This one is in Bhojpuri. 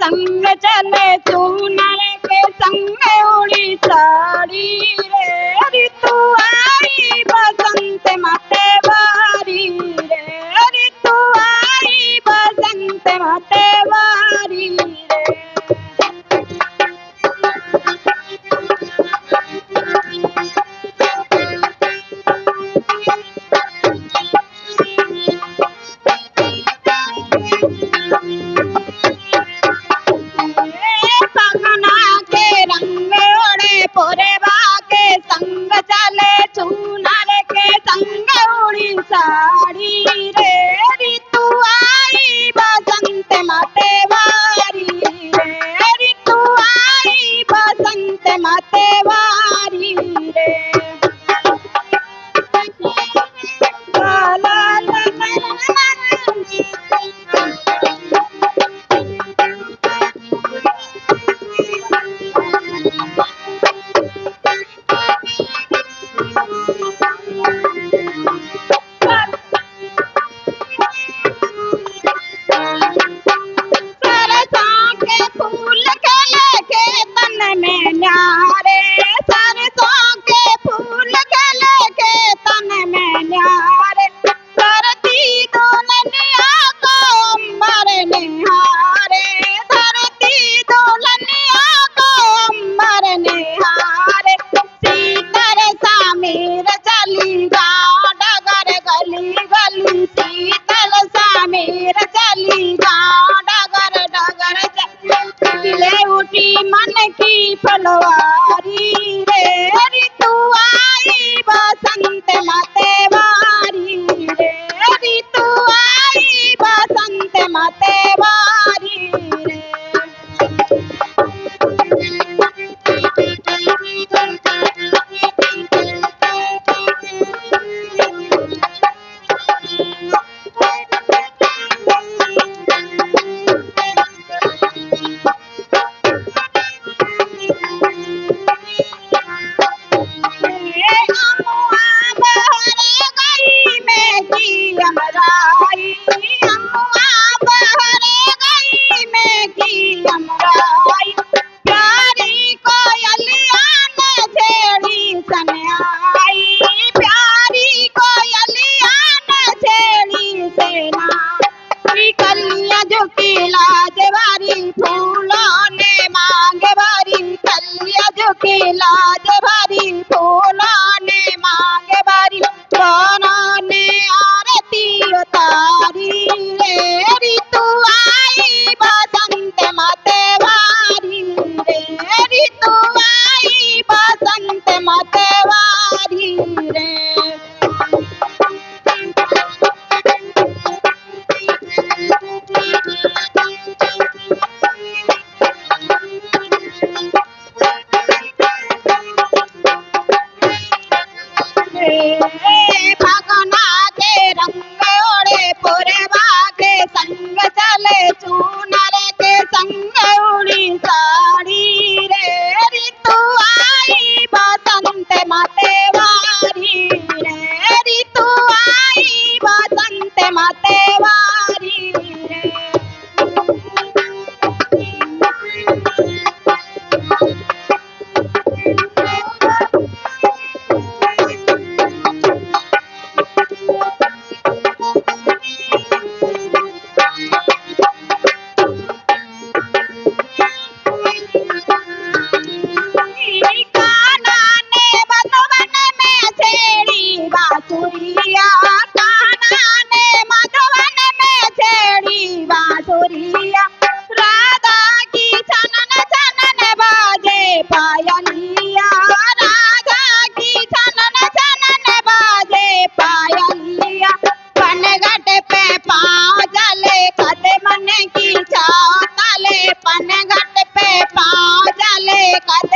संग चले चूनर के संग उड़ी साड़ी रे ऋतु आई बसंत माते वारी रे ऋतु आई बसंत माते वारी रे संग चले चूनर के संग उड़ी साड़ी रे ऋतु आई बसंत माते वारी रे ऋतु आई बसंत माते वारी रे ला ला ला मन की फलवारी रे ऋतु आई बसंत माते वारी रे ऋतु आई बसंत माते वारी रे प्यारी कोयलिया ने छेड़ी सनआई प्यारी कोयलिया ने छेड़ी सेना कलिया झुकी लाज बारी फूलों ने मांग बारी कलिया झुकी लाज बारी फूलों ने मांग बारी दोनों ने आरती उतारी रे ऋतु आई बसंत माते वारी रे ऋतु आई बसंत माते वारी रे भगना के रंग ओढ़े पुरवा के संग चले चूनर के संग उड़ी साड़ी रे ऋतु आई बसंत माते वारी रे ऋतु आई बसंत माते वारी रे पनघट पे कर